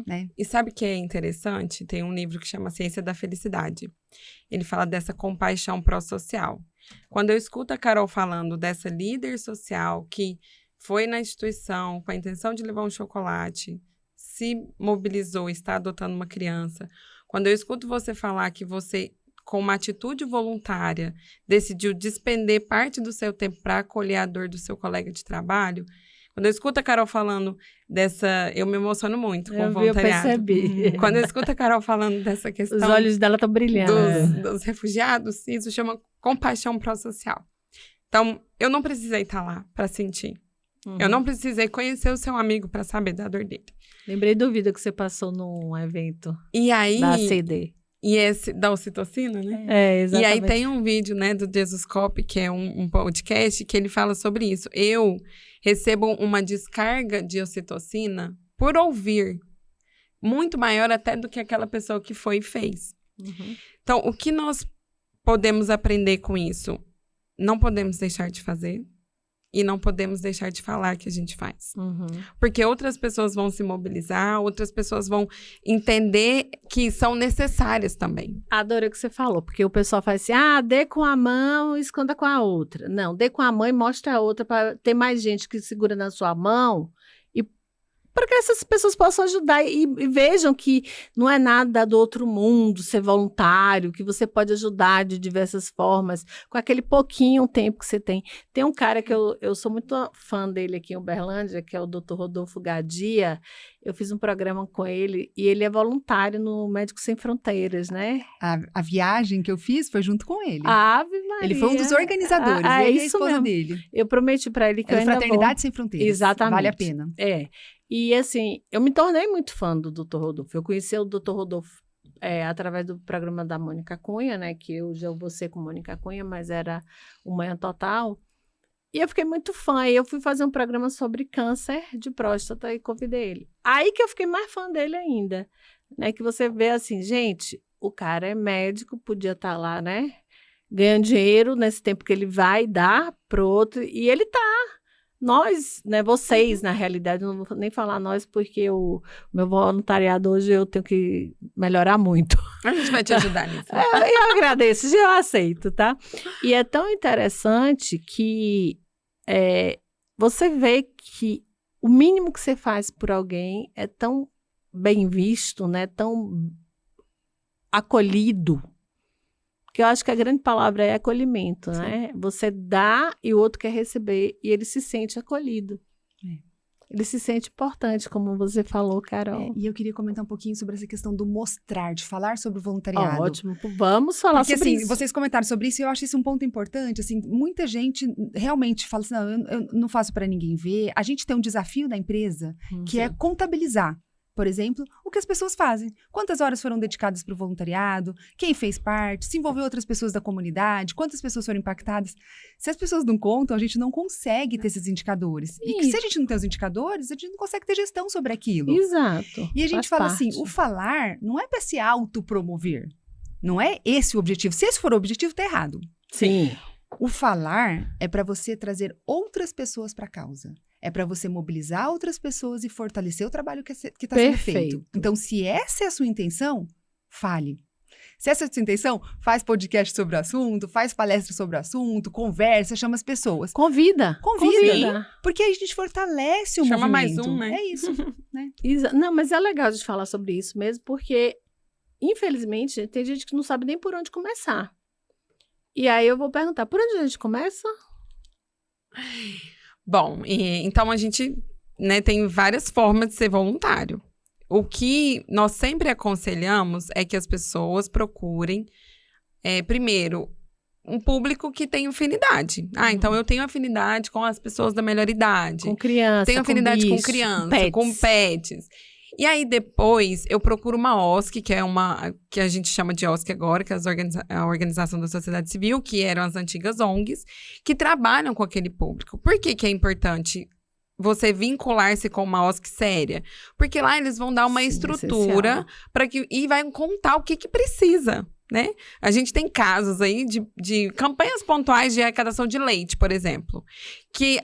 Né? E sabe o que é interessante? Tem um livro que chama Ciência da Felicidade. Ele fala dessa compaixão pró-social. Quando eu escuto a Carol falando dessa líder social que foi na instituição com a intenção de levar um chocolate, se mobilizou, está adotando uma criança. Quando eu escuto você falar que você, com uma atitude voluntária, decidiu despender parte do seu tempo para acolher a dor do seu colega de trabalho, quando eu escuto a Carol falando dessa... Eu me emociono muito com o voluntariado. Eu percebi. Quando eu escuto a Carol falando dessa questão... Os olhos dela estão brilhando. Dos refugiados, isso chama compaixão pró-social. Então, eu não precisei estar lá para sentir. Eu não precisei conhecer o seu amigo para saber da dor dele. Lembrei do vídeo que você passou num evento e aí, da CD. E esse da ocitocina, né? Exatamente. E aí tem um vídeo, né, do Jesuscope, que é um podcast, que ele fala sobre isso. Eu recebo uma descarga de ocitocina por ouvir, muito maior até do que aquela pessoa que foi e fez. Então, o que nós podemos aprender com isso? Não podemos deixar de fazer. E não podemos deixar de falar que a gente faz. Porque outras pessoas vão se mobilizar, outras pessoas vão entender que são necessárias também. Adorei o que você falou, porque o pessoal faz assim, dê com a mão e esconda com a outra. Não, dê com a mão e mostra a outra para ter mais gente que segura na sua mão e para que essas pessoas possam ajudar e vejam que não é nada do outro mundo ser voluntário, que você pode ajudar de diversas formas, com aquele pouquinho tempo que você tem. Tem um cara que eu sou muito fã dele aqui em Uberlândia, que é o Dr. Rodolfo Gadia. Eu fiz um programa com ele e ele é voluntário no Médicos Sem Fronteiras, né? A viagem que eu fiz foi junto com ele. Ave Maria. Ele foi um dos organizadores, ele e a esposa mesmo. dele. Eu prometi para ele que eu ainda Fraternidade Sem Fronteiras. Exatamente. Vale a pena. E assim, eu me tornei muito fã do Dr. Rodolfo. Eu conheci o Dr. Rodolfo através do programa da Mônica Cunha, né? Que eu já vou ser com Mônica Cunha, mas era o Manhã Total. E eu fiquei muito fã. E eu fui fazer um programa sobre câncer de próstata e convidei ele. Aí que eu fiquei mais fã dele ainda. Né? Que você vê assim, gente, o cara é médico, podia estar lá, né? Ganhando dinheiro nesse tempo que ele vai dar pro outro. E ele tá. Nós, né? Vocês, na realidade, não vou nem falar nós, porque o meu voluntariado hoje eu tenho que melhorar muito. A gente vai te ajudar nisso. Eu agradeço, eu aceito, tá? E é tão interessante que você vê que o mínimo que você faz por alguém é tão bem visto, né? Tão acolhido. Que eu acho que a grande palavra é acolhimento, né? Você dá e o outro quer receber e ele se sente acolhido. Ele se sente importante, como você falou, Carol. E eu queria comentar um pouquinho sobre essa questão do mostrar, de falar sobre o voluntariado. Ótimo, vamos falar porque, sobre assim, isso. Vocês comentaram sobre isso e eu acho isso um ponto importante. Assim, muita gente realmente fala assim, não, eu não faço para ninguém ver. A gente tem um desafio da empresa que é contabilizar. Por exemplo, o que as pessoas fazem. Quantas horas foram dedicadas para o voluntariado? Quem fez parte? Se envolveu outras pessoas da comunidade? Quantas pessoas foram impactadas? Se as pessoas não contam, a gente não consegue ter esses indicadores. E que se a gente não tem os indicadores, a gente não consegue ter gestão sobre aquilo. Exato. E a gente fala assim, o falar não é para se autopromover. Não é esse o objetivo. Se esse for o objetivo, tá errado. Sim. O falar é para você trazer outras pessoas para a causa. É para você mobilizar outras pessoas e fortalecer o trabalho que está sendo feito. Então, se essa é a sua intenção, fale. Se essa é a sua intenção, faz podcast sobre o assunto, faz palestra sobre o assunto, conversa, chama as pessoas. Convida. Porque aí a gente fortalece o movimento. Chama mais um, né? É isso, né? Não, mas é legal de falar sobre isso mesmo, porque, infelizmente, tem gente que não sabe nem por onde começar. E aí eu vou perguntar, por onde a gente começa? Bom, então a gente, né, tem várias formas de ser voluntário. O que nós sempre aconselhamos é que as pessoas procurem, primeiro, um público que tem afinidade. Então eu tenho afinidade com as pessoas da melhor idade. Com criança, tenho afinidade com com bicho, criança, com pets. E aí, depois, eu procuro uma OSC, que é que a gente chama de OSC agora, que é a Organização da Sociedade Civil, que eram as antigas ONGs, que trabalham com aquele público. Por que é importante você vincular-se com uma OSC séria? Porque lá eles vão dar uma estrutura e vai contar o que precisa, né? A gente tem casos aí de campanhas pontuais de arrecadação de leite, por exemplo, que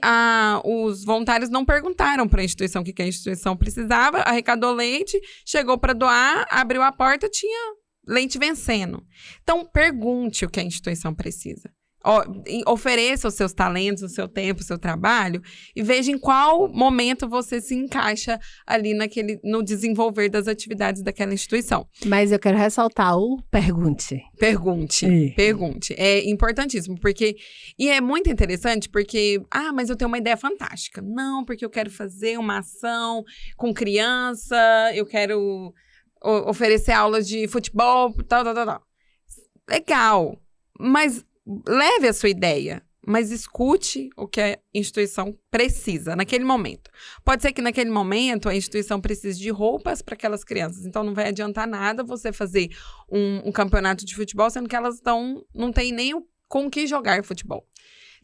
os voluntários não perguntaram para a instituição o que a instituição precisava, arrecadou leite, chegou para doar, abriu a porta, tinha leite vencendo. Então, pergunte o que a instituição precisa. Ofereça os seus talentos, o seu tempo, o seu trabalho e veja em qual momento você se encaixa ali no desenvolver das atividades daquela instituição. Mas eu quero ressaltar o pergunte. Pergunte. É importantíssimo, e é muito interessante porque, mas eu tenho uma ideia fantástica. Não, porque eu quero fazer uma ação com criança, eu quero oferecer aulas de futebol, tal. Legal, mas leve a sua ideia, mas escute o que a instituição precisa naquele momento. Pode ser que naquele momento a instituição precise de roupas para aquelas crianças, então não vai adiantar nada você fazer um campeonato de futebol, sendo que elas não têm nem com o que jogar futebol.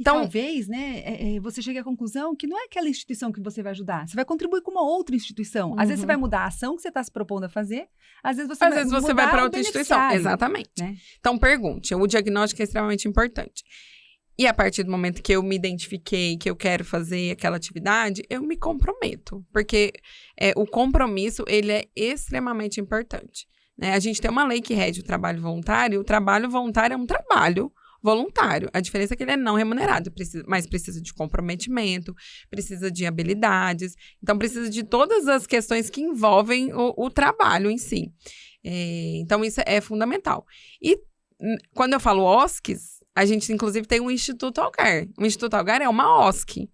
Então, talvez, né, você chegue à conclusão que não é aquela instituição que você vai ajudar. Você vai contribuir com uma outra instituição. Às vezes você vai mudar a ação que você está se propondo a fazer. Às vezes você vai para outra instituição. Exatamente. Né? Então, pergunte. O diagnóstico é extremamente importante. E a partir do momento que eu me identifiquei, que eu quero fazer aquela atividade, eu me comprometo. Porque o compromisso, ele é extremamente importante. Né? A gente tem uma lei que rege o trabalho voluntário. O trabalho voluntário é um trabalho voluntário. A diferença é que ele é não remunerado, mas precisa de comprometimento, precisa de habilidades, então precisa de todas as questões que envolvem o trabalho em si. Então isso é fundamental. E quando eu falo OSCs, a gente inclusive tem um Instituto Algar. O Instituto Algar é uma OSC,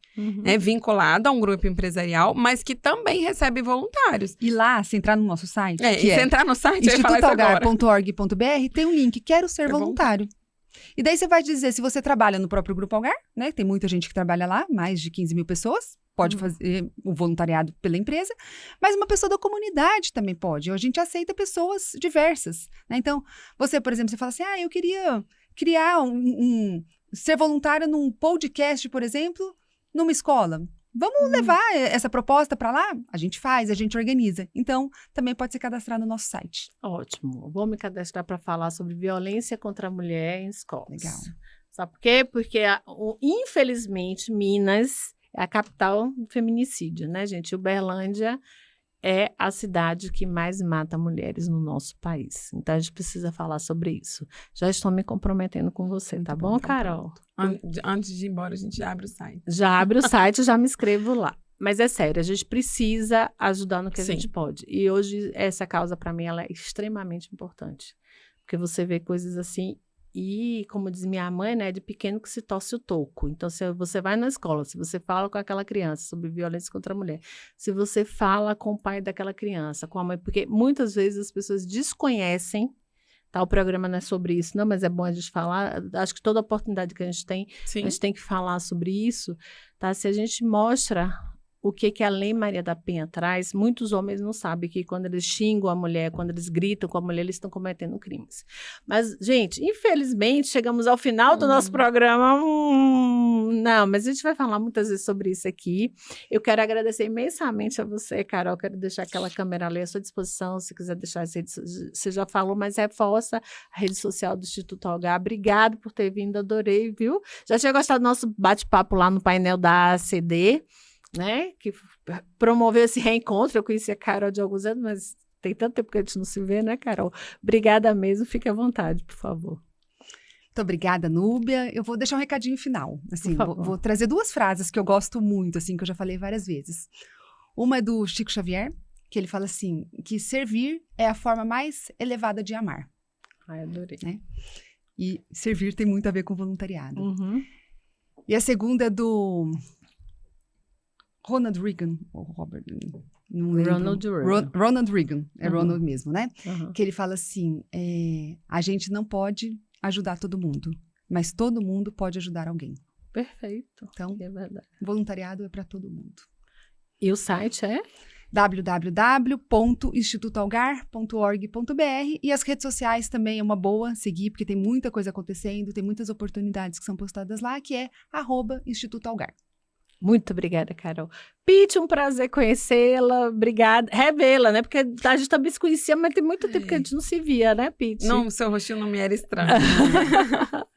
vinculada a um grupo empresarial, mas que também recebe voluntários. E lá, se entrar no nosso site, se entrar no site, institutoalgar.org.br, tem um link, quero ser voluntário. E daí você vai dizer, se você trabalha no próprio Grupo Algar, né? Tem muita gente que trabalha lá, mais de 15 mil pessoas, pode fazer o voluntariado pela empresa, mas uma pessoa da comunidade também pode. A gente aceita pessoas diversas, né? Então, você, por exemplo, você fala assim, eu queria criar ser voluntária num podcast, por exemplo, numa escola. Vamos levar essa proposta para lá? A gente faz, a gente organiza. Então, também pode se cadastrar no nosso site. Ótimo. Vou me cadastrar para falar sobre violência contra a mulher em escolas. Legal. Sabe por quê? Porque, infelizmente, Minas é a capital do feminicídio, né, gente? Uberlândia é a cidade que mais mata mulheres no nosso país. Então, a gente precisa falar sobre isso. Já estou me comprometendo com você, Muito tá bom, bom, então Carol? Antes de ir embora, a gente já abre o site. Já abre o site, já me inscrevo lá. Mas é sério, a gente precisa ajudar no que a Sim. gente pode. E hoje, essa causa, para mim, ela é extremamente importante. Porque você vê coisas assim... E, como diz minha mãe, né, de pequeno que se torce o toco. Então, se você vai na escola, se você fala com aquela criança sobre violência contra a mulher, se você fala com o pai daquela criança, com a mãe, porque muitas vezes as pessoas desconhecem, tá? O programa não é sobre isso, não, mas é bom a gente falar. Acho que toda oportunidade que a gente tem que falar sobre isso, tá? Se a gente mostra o que a Lei Maria da Penha traz, muitos homens não sabem que quando eles xingam a mulher, quando eles gritam com a mulher, eles estão cometendo crimes. Mas, gente, infelizmente, chegamos ao final do nosso programa. Não, mas a gente vai falar muitas vezes sobre isso aqui. Eu quero agradecer imensamente a você, Carol. Quero deixar aquela câmera ali à sua disposição, se quiser deixar as redes. Você já falou, mas reforça a rede social do Instituto Algar. Obrigado por ter vindo, adorei, viu? Já tinha gostado do nosso bate-papo lá no painel da ACD, né, que promoveu esse reencontro. Eu conheci a Carol de alguns anos, mas tem tanto tempo que a gente não se vê, né, Carol? Obrigada mesmo, fique à vontade, por favor. Muito obrigada, Núbia. Eu vou deixar um recadinho final. Assim, Por favor. vou trazer 2 frases que eu gosto muito, assim, que eu já falei várias vezes. Uma é do Chico Xavier, que ele fala assim, que servir é a forma mais elevada de amar. Ai, adorei. Né? E servir tem muito a ver com voluntariado. Uhum. E a segunda é do Ronald Reagan, ou Robert, não lembro. Ronald Reagan. Ronald Reagan, é Uhum. Ronald mesmo, né? Uhum. Que ele fala assim, a gente não pode ajudar todo mundo, mas todo mundo pode ajudar alguém. Perfeito. Então, É verdade. voluntariado é para todo mundo. E o site é? www.institutoalgar.org.br e as redes sociais também é uma boa seguir, porque tem muita coisa acontecendo, tem muitas oportunidades que são postadas lá, que é @institutoalgar. Muito obrigada, Carol. Pete, um prazer conhecê-la. Obrigada. Revê-la, né? Porque a gente também se conhecia, mas tem muito tempo que a gente não se via, né, Pete? Não, seu rostinho não me era estranho.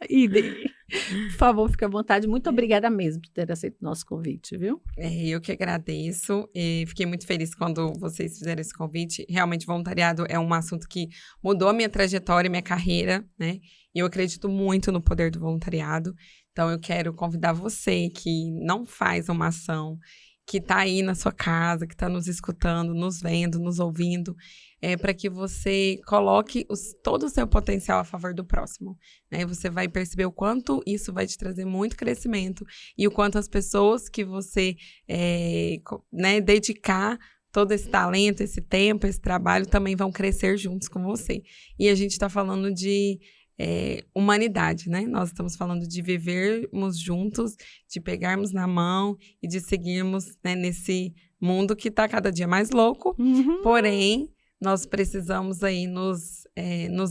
Idem. Por favor, fique à vontade. Muito obrigada mesmo por ter aceito o nosso convite, viu? Eu que agradeço e fiquei muito feliz quando vocês fizeram esse convite. Realmente, voluntariado é um assunto que mudou a minha trajetória, minha carreira, né? E eu acredito muito no poder do voluntariado. Então, eu quero convidar você que não faz uma ação, que está aí na sua casa, que está nos escutando, nos vendo, nos ouvindo, para que você coloque todo o seu potencial a favor do próximo. Né? Você vai perceber o quanto isso vai te trazer muito crescimento e o quanto as pessoas que você dedicar todo esse talento, esse tempo, esse trabalho também vão crescer juntos com você. E a gente está falando de humanidade, né? Nós estamos falando de vivermos juntos, de pegarmos na mão e de seguirmos, né, nesse mundo que está cada dia mais louco, porém, nós precisamos aí nos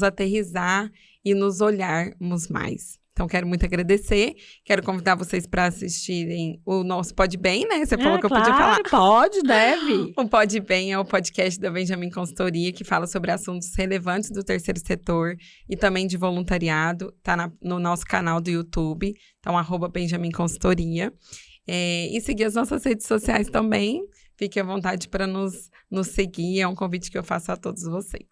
aterrissar e nos olharmos mais. Então, quero muito agradecer. Quero convidar vocês para assistirem o nosso Pode Bem, né? Você falou que eu podia falar. Pode, deve. O Pode Bem é o podcast da Benjamin Consultoria, que fala sobre assuntos relevantes do terceiro setor e também de voluntariado. Está no nosso canal do YouTube, então, @Benjamin Consultoria. E seguir as nossas redes sociais também. Fique à vontade para nos seguir. É um convite que eu faço a todos vocês.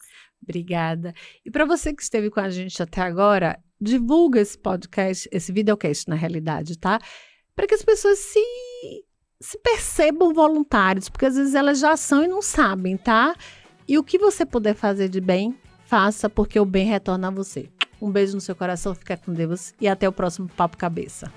Obrigada. E para você que esteve com a gente até agora, divulga esse podcast, esse videocast, na realidade, tá? Para que as pessoas se percebam voluntários, porque às vezes elas já são e não sabem, tá? E o que você puder fazer de bem, faça, porque o bem retorna a você. Um beijo no seu coração, fica com Deus e até o próximo Papo Cabeça.